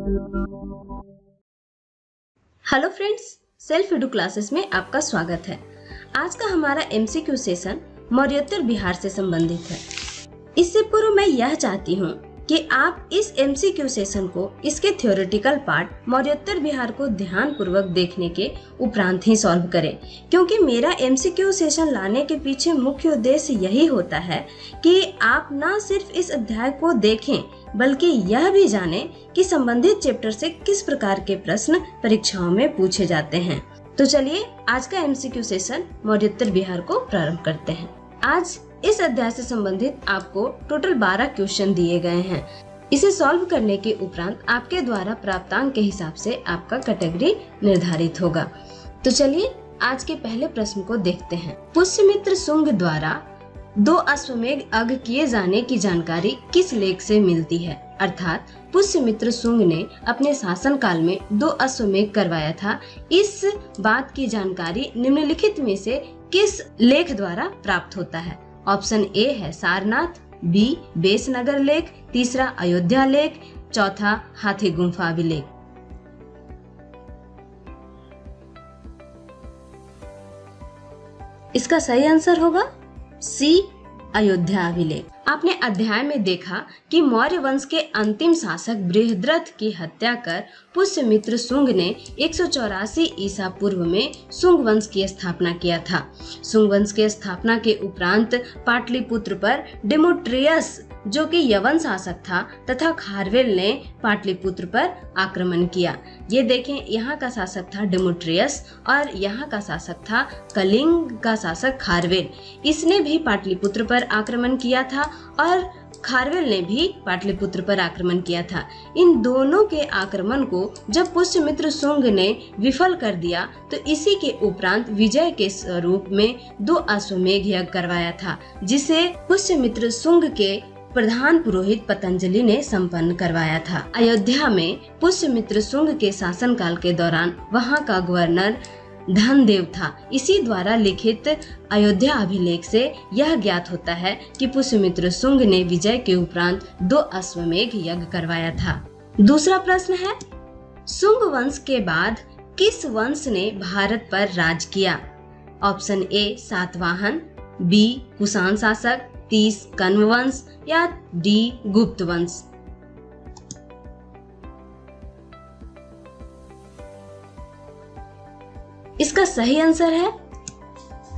Hello friends, self एडु classes में आपका स्वागत है। आज का हमारा एमसीक्यू सेशन मौर्योत्तर बिहार से संबंधित है। इससे पूर्व मैं यह चाहती हूँ कि आप इस एमसीक्यू सेशन को इसके थ्योरेटिकल पार्ट मौर्योत्तर बिहार को ध्यान पूर्वक देखने के उपरांत ही सॉल्व करें, क्योंकि मेरा एमसीक्यू सेशन लाने के पीछे मुख्य उद्देश्य यही होता है कि आप न सिर्फ इस अध्याय को देखें बल्कि यह भी जानें कि संबंधित चैप्टर से किस प्रकार के प्रश्न परीक्षाओं में पूछे जाते हैं। तो चलिए आज का एमसीक्यू सेशन मौर्योत्तर बिहार को प्रारंभ करते हैं। आज इस अध्याय से संबंधित आपको टोटल 12 क्वेश्चन दिए गए हैं। इसे सॉल्व करने के उपरांत आपके द्वारा प्राप्तांक के हिसाब से आपका कैटेगरी निर्धारित होगा। तो चलिए आज के पहले प्रश्न को देखते हैं। पुष्यमित्र शुंग द्वारा 2 अश्वमेध यज्ञ किए जाने की जानकारी किस लेख से मिलती है? अर्थात पुष्यमित्र शुंग ने अपने शासन काल में 2 अश्वमेध करवाया था। इस बात की जानकारी निम्नलिखित में से किस लेख द्वारा प्राप्त होता है? ऑप्शन ए है सारनाथ, बी बेसनगर लेख, तीसरा अयोध्या लेख, चौथा हाथी गुम्फा अभिलेख। इसका सही आंसर होगा सी अयोध्या अभिलेख। आपने अध्याय में देखा कि मौर्य वंश के अंतिम शासक बृहद्रथ की हत्या कर पुष्यमित्र शुंग ने 184 ईसा पूर्व में शुंग वंश की स्थापना किया था। शुंग वंश के स्थापना के उपरांत पाटलिपुत्र पर डेमोट्रियस जो कि यवन शासक था तथा खारवेल ने पाटलिपुत्र पर आक्रमण किया। ये देखें, यहाँ का शासक था डेमोट्रियस और यहाँ का शासक था कलिंग का शासक खारवेल। इसने भी पाटलिपुत्र पर आक्रमण किया था और खारवेल ने भी पाटलिपुत्र पर आक्रमण किया था। इन दोनों के आक्रमण को जब पुष्यमित्र शुंग ने विफल कर दिया तो इसी के उपरांत विजय के स्वरूप में 2 अश्वमेध यज्ञ करवाया था, जिसे पुष्यमित्र शुंग के प्रधान पुरोहित पतंजलि ने संपन्न करवाया था। अयोध्या में पुष्यमित्र शुंग के शासनकाल के दौरान वहां का गवर्नर धनदेव था। इसी द्वारा लिखित अयोध्या अभिलेख से यह ज्ञात होता है कि पुष्यमित्र शुंग ने विजय के उपरांत 2 अश्वमेध यज्ञ करवाया था। दूसरा प्रश्न है, शुंग वंश के बाद किस वंश ने भारत पर राज किया? Option A Satavahana, B Kushan शासक, 30 कण्व वंश या डी गुप्त वंश। इसका सही आंसर है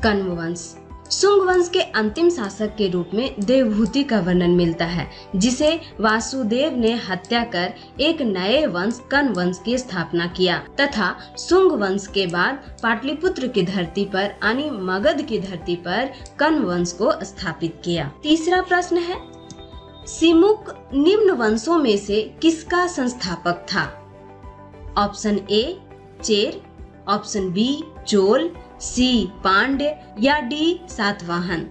कण्व वंश। शुंग वंश के अंतिम शासक के रूप में देवभूति का वर्णन मिलता है, जिसे वासुदेव ने हत्या कर एक नए वंश कण्व वंश की स्थापना किया तथा शुंग वंश के बाद पाटलिपुत्र की धरती पर यानी मगध की धरती पर कण्व वंश को स्थापित किया। तीसरा प्रश्न है, सिमुक निम्न वंशों में से किसका संस्थापक था? Option A Chera, option B Chola, C Pandya या डी सातवाहन।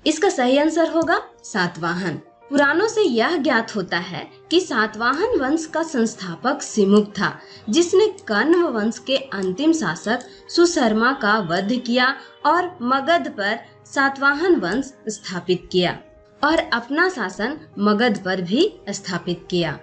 इसका सही आंसर होगा सातवाहन। पुराणों से यह ज्ञात होता है कि सातवाहन वंश का संस्थापक सिमुक था, जिसने कण्व वंश के अंतिम शासक सुशर्मा का वध किया और मगध पर सातवाहन वंश स्थापित किया और अपना शासन मगध पर भी स्थापित किया।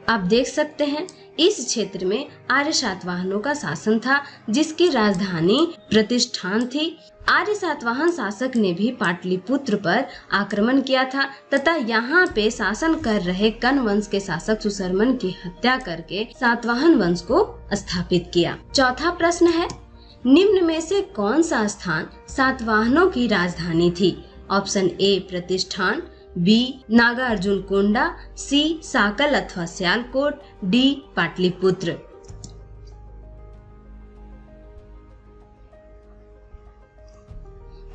आप देख सकते हैं इस क्षेत्र में आर्य सातवाहनों का शासन था, जिसकी राजधानी प्रतिष्ठान थी। आर्य सातवाहन शासक ने भी पाटलिपुत्र पर आक्रमण किया था तथा यहाँ पे शासन कर रहे कण्व वंश के शासक सुशर्मन की हत्या करके सातवाहन वंश को स्थापित किया। चौथा प्रश्न है, निम्न में से कौन सा स्थान सातवाहनों की राजधानी थी? ऑप्शन ए प्रतिष्ठान, बी नागार्जुन कोंडा, सी साकल अथवा सियालकोट, डी पाटलिपुत्र।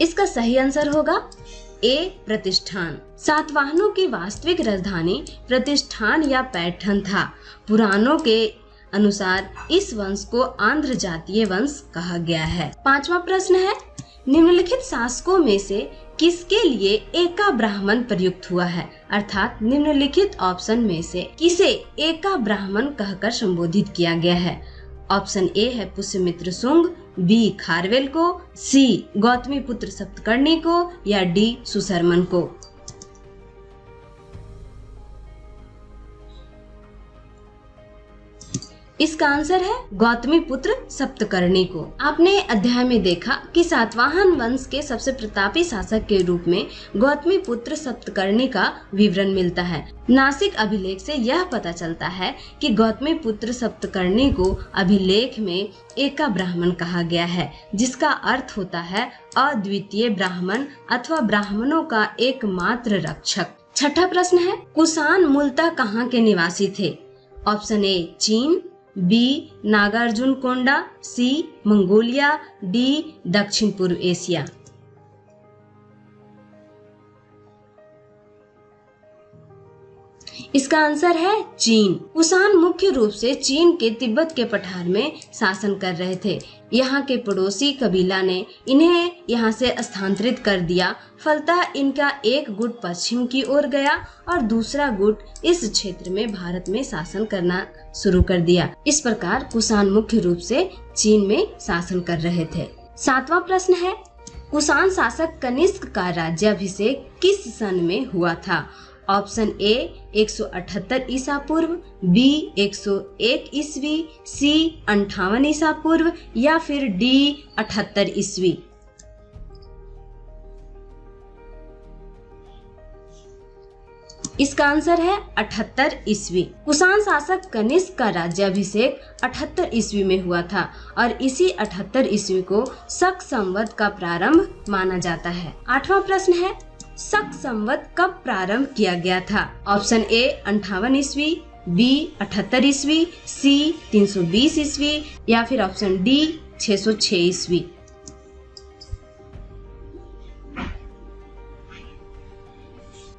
इसका सही आंसर होगा ए प्रतिष्ठान। सातवाहनों की वास्तविक राजधानी प्रतिष्ठान या पैठण था। पुराणों के अनुसार इस वंश को आंध्र जातीय वंश कहा गया है। पांचवा प्रश्न है, निम्नलिखित शासकों में से किसके लिए एका ब्राह्मण प्रयुक्त हुआ है? अर्थात निम्नलिखित ऑप्शन में से किसे एका ब्राह्मण कहकर संबोधित किया गया है? ऑप्शन ए है पुष्यमित्र शुंग, बी खारवेल को, सी गौतमीपुत्र सप्तकर्णी को या डी सुशर्मन को। इसका आंसर है गौतमीपुत्र सप्तकर्णी को। आपने अध्याय में देखा कि सातवाहन वंश के सबसे प्रतापी शासक के रूप में गौतमीपुत्र सप्तकर्णी का विवरण मिलता है। नासिक अभिलेख से यह पता चलता है कि गौतमीपुत्र सप्तकर्णी को अभिलेख में एका ब्राह्मण कहा गया है, जिसका अर्थ होता है अद्वितीय ब्राह्मण अथवा ब्राह्मणों का एकमात्र रक्षक। छठा प्रश्न है, कुषाण मूलतः कहाँ के निवासी थे? ऑप्शन ए चीन, बी नागार्जुन कोंडा, सी मंगोलिया, डी दक्षिण पूर्व एशिया। इसका आंसर है चीन। कुषाण मुख्य रूप से चीन के तिब्बत के पठार में शासन कर रहे थे। यहाँ के पड़ोसी कबीला ने इन्हें यहाँ से स्थानांतरित कर दिया। फलतः इनका एक गुट पश्चिम की ओर गया और दूसरा गुट इस क्षेत्र में भारत में शासन करना शुरू कर दिया। इस प्रकार कुषाण मुख्य रूप से चीन में शासन कर रहे थे। सातवां प्रश्न है, कुषाण शासक कनिष्क का राज्याभिषेक किस सन में हुआ था? ऑप्शन ए 178 ईसा पूर्व, बी 101 ईस्वी, सी 58 ईसा पूर्व या फिर डी 78 ईस्वी। इसका आंसर है 78 ईस्वी। कुषाण शासक कनिष्क का राज्याभिषेक 78 ईस्वी में हुआ था और इसी 78 ईस्वी को शक संवत का प्रारंभ माना जाता है। आठवां प्रश्न है, शक संवत कब प्रारंभ किया गया था? ऑप्शन ए 58 ईस्वी, बी 78 ईस्वी, सी 320 ईस्वी या फिर ऑप्शन डी 606 ईस्वी।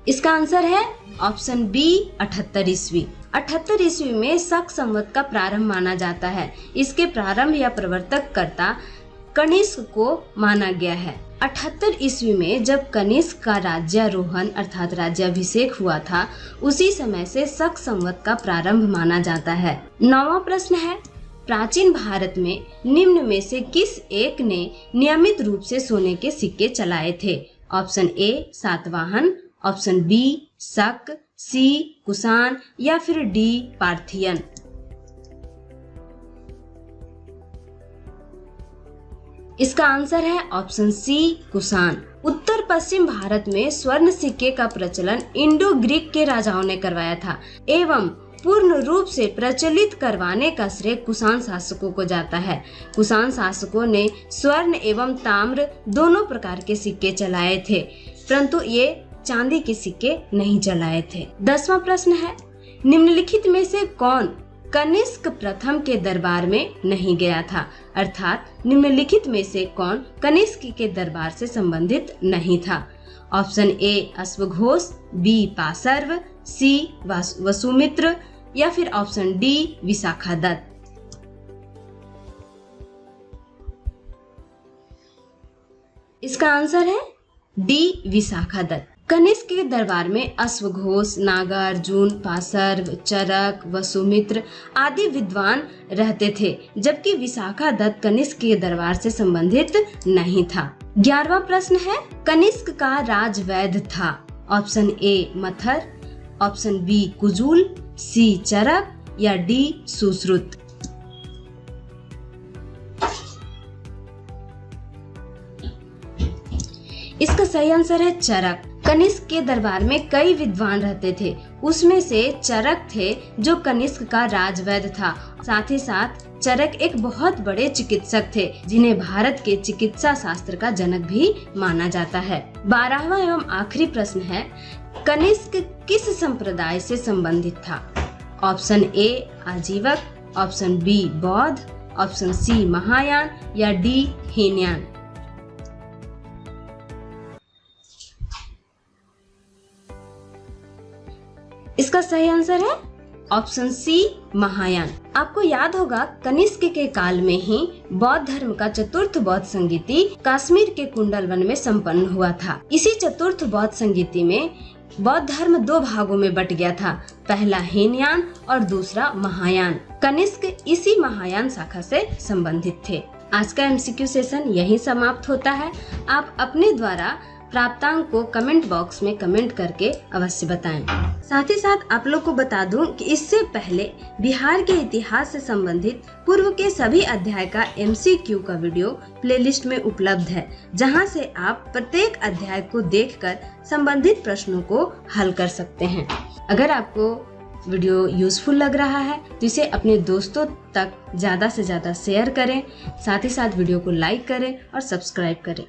इसका आंसर है ऑप्शन बी 78 ईस्वी। 78 ईस्वी में शक संवत का प्रारंभ माना जाता है। इसके प्रारंभ या प्रवर्तक कर्ता कनिष्क को माना गया है। 78 ईस्वी में जब कनिष्क का राज्यारोहण अर्थात राज्याभिषेक हुआ था, उसी समय से शक संवत का प्रारंभ माना जाता है। 9वां प्रश्न है, प्राचीन भारत में निम्न में से किस एक ने नियमित रूप से सोने के सिक्के चलाए थे? Option A Satavahana, option B Shaka, C Kushan या फिर डी पार्थियन। इसका आंसर है ऑप्शन सी कुषाण। उत्तर पश्चिम भारत में स्वर्ण सिक्के का प्रचलन इंडो ग्रीक के राजाओं ने करवाया था एवं पूर्ण रूप से प्रचलित करवाने का श्रेय कुषाण शासकों को जाता है। कुषाण शासकों ने स्वर्ण एवं ताम्र दोनों प्रकार के सिक्के चलाए थे, परंतु ये चांदी के सिक्के नहीं चलाए थे। 10वां प्रश्न है, निम्नलिखित में से कौन कनिष्क प्रथम के दरबार में नहीं गया था? अर्थात निम्नलिखित में से कौन कनिष्क के दरबार से संबंधित नहीं था? ऑप्शन ए अश्वघोष, बी पासर्व, सी वसुमित्र या फिर ऑप्शन डी विशाखादत्त। इसका आंसर है डी विशाखादत्त। कनिष्क के दरबार में अश्वघोष, नागार्जुन, पासर्व, चरक, वसुमित्र आदि विद्वान रहते थे, जबकि विशाखादत्त कनिष्क के दरबार से संबंधित नहीं था। 11वां प्रश्न है, कनिष्क का राजवैद्य था? ऑप्शन ए मथर, ऑप्शन बी कुजूल, सी चरक या डी सुश्रुत। इसका सही आंसर है चरक। कनिष्क के दरबार में कई विद्वान रहते थे, उसमें से चरक थे जो कनिष्क का राजवैद्य था। साथ ही साथ चरक एक बहुत बड़े चिकित्सक थे, जिन्हें भारत के चिकित्सा शास्त्र का जनक भी माना जाता है। 12वां एवं आखिरी प्रश्न है, कनिष्क किस संप्रदाय से संबंधित था? Option A Ajivika, option B बौद्ध, ऑप्शन सी महायान या डी हीनयान। इसका सही आंसर है ऑप्शन सी महायान। आपको याद होगा कनिष्क के काल में ही बौद्ध धर्म का चतुर्थ बौद्ध संगीति कश्मीर के कुंडल वन में संपन्न हुआ था। इसी चतुर्थ बौद्ध संगीति में बौद्ध धर्म दो भागों में बट गया था, पहला हीनयान और दूसरा महायान। कनिष्क इसी महायान शाखा से संबंधित थे। आज का MCQ सेशन यहीं समाप्त होता है। आप अपने द्वारा प्राप्तांक को कमेंट बॉक्स में कमेंट करके अवश्य बताएं। साथ ही साथ आप लोग को बता दूं कि इससे पहले बिहार के इतिहास से संबंधित पूर्व के सभी अध्याय का MCQ का वीडियो प्लेलिस्ट में उपलब्ध है, जहां से आप प्रत्येक अध्याय को देखकर संबंधित प्रश्नों को हल कर सकते हैं। अगर आपको वीडियो यूजफुल लग रहा है तो इसे अपने दोस्तों तक ज्यादा से ज्यादा शेयर करें। साथ ही साथ वीडियो को लाइक करें और सब्सक्राइब करें।